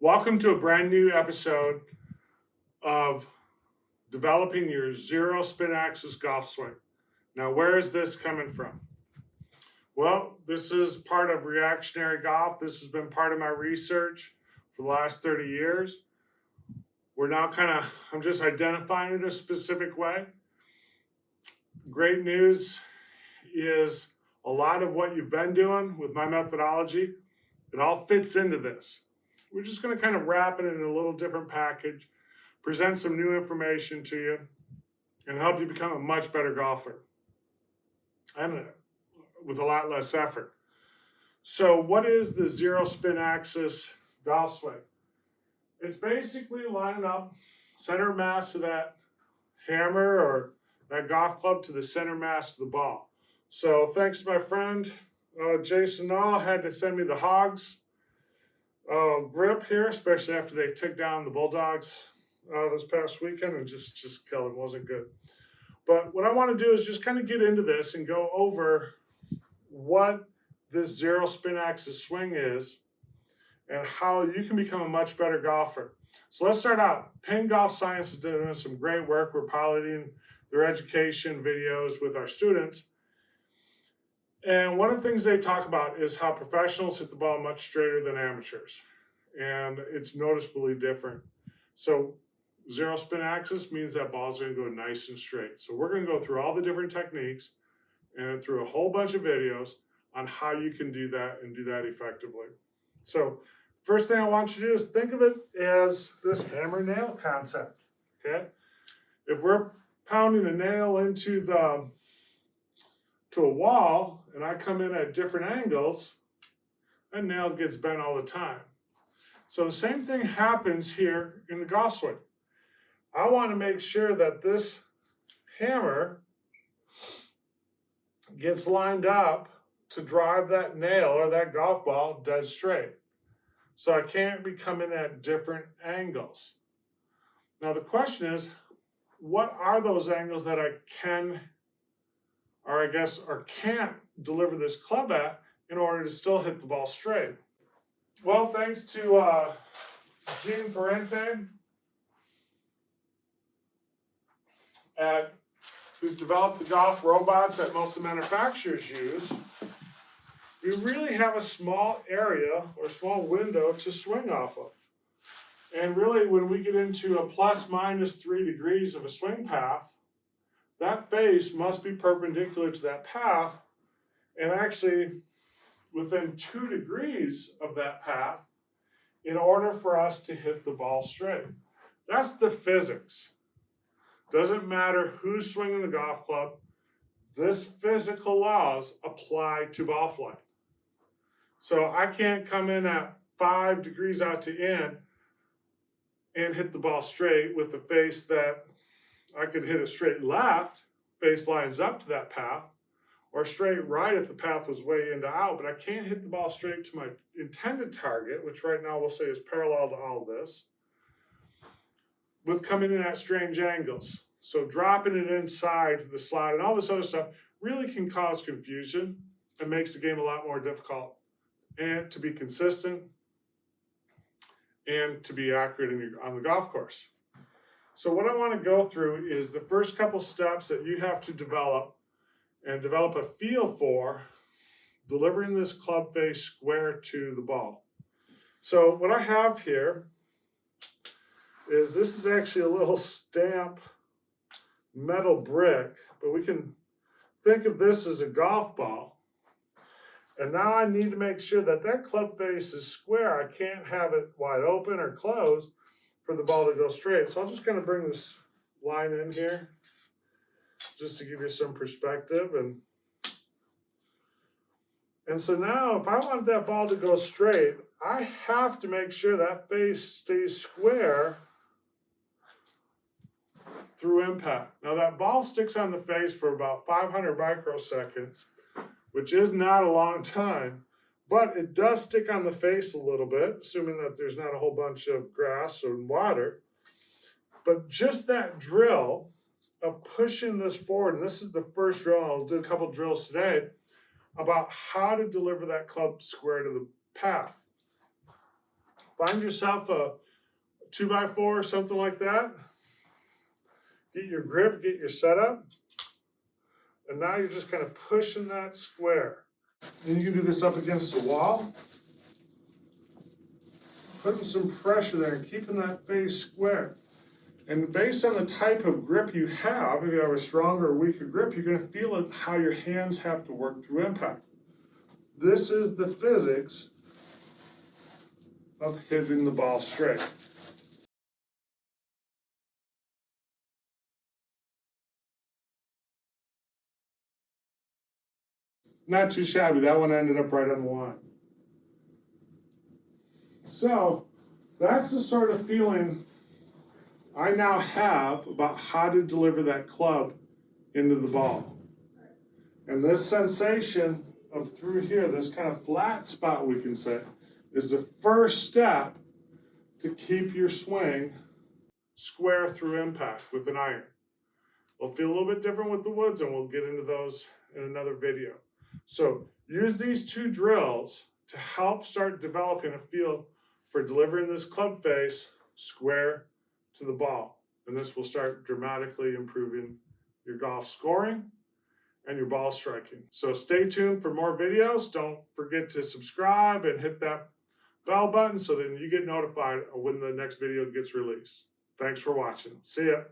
Welcome to a brand new episode of developing your zero spin axis golf swing. Now, where is this coming from? Well, this is part of reactionary golf. This has been part of my research for the last 30 years. We're now I'm just identifying it a specific way. Great news is a lot of what you've been doing with my methodology, it all fits into this. We're just going to kind of wrap it in a little different package, present some new information to you, and help you become a much better golfer, and with a lot less effort. So what is the zero spin axis golf swing? It's basically lining up center mass of that hammer or that golf club to the center mass of the ball. So thanks to my friend Jason Nall, had to send me the Hogs grip here, especially after they took down the Bulldogs this past weekend and just killed them. Wasn't good. But what I want to do is just kind of get into this and go over what this zero spin axis swing is and how you can become a much better golfer. So let's start out. Penn Golf Science is doing some great work. We're piloting their education videos with our students. And one of the things they talk about is how professionals hit the ball much straighter than amateurs. And it's noticeably different. So zero spin axis means that ball's going to go nice and straight. So we're going to go through all the different techniques and through a whole bunch of videos on how you can do that and do that effectively. So first thing I want you to do is think of it as this hammer nail concept. Okay? If we're pounding a nail into a wall and I come in at different angles, that nail gets bent all the time. So the same thing happens here in the golf swing. I want to make sure that this hammer gets lined up to drive that nail or that golf ball dead straight. So I can't be coming at different angles. Now the question is, what are those angles that I can or can't deliver this club at in order to still hit the ball straight? Well, thanks to Gene Parente, who's developed the golf robots that most of the manufacturers use, we really have a small area or small window to swing off of. And really, when we get into a plus minus 3 degrees of a swing path, that face must be perpendicular to that path, and actually within 2 degrees of that path in order for us to hit the ball straight. That's the physics. Doesn't matter who's swinging the golf club, this physical laws apply to ball flight. So I can't come in at 5 degrees out to in and hit the ball straight with the face that I could hit a straight left, face lines up to that path, or straight right if the path was way into out, but I can't hit the ball straight to my intended target, which right now we'll say is parallel to all this, with coming in at strange angles. So dropping it inside the slot and all this other stuff really can cause confusion and makes the game a lot more difficult, and to be consistent and to be accurate on the golf course. So what I want to go through is the first couple steps that you have to develop a feel for delivering this club face square to the ball. So what I have here is this is actually a little stamp metal brick, but we can think of this as a golf ball. And now I need to make sure that that club face is square. I can't have it wide open or closed for the ball to go straight. So I'll just kind of bring this line in here just to give you some perspective. And so now if I want that ball to go straight, I have to make sure that face stays square through impact. Now that ball sticks on the face for about 500 microseconds, which is not a long time, but it does stick on the face a little bit, assuming that there's not a whole bunch of grass or water. But just that drill of pushing this forward, and this is the first drill, I'll do a couple drills today, about how to deliver that club square to the path. Find yourself a 2x4 or something like that. Get your grip, get your setup. And now you're just kind of pushing that square. Then you can do this up against the wall. Putting some pressure there and keeping that face square. And based on the type of grip you have, if you have a stronger or weaker grip, you're going to feel it how your hands have to work through impact. This is the physics of hitting the ball straight. Not too shabby. That one ended up right on the line. So that's the sort of feeling I now have about how to deliver that club into the ball. And this sensation of through here, this kind of flat spot we can say, is the first step to keep your swing square through impact with an iron. It'll feel a little bit different with the woods, and we'll get into those in another video. So use these two drills to help start developing a feel for delivering this club face square to the ball. And this will start dramatically improving your golf scoring and your ball striking. So stay tuned for more videos. Don't forget to subscribe and hit that bell button so then you get notified when the next video gets released. Thanks for watching. See ya.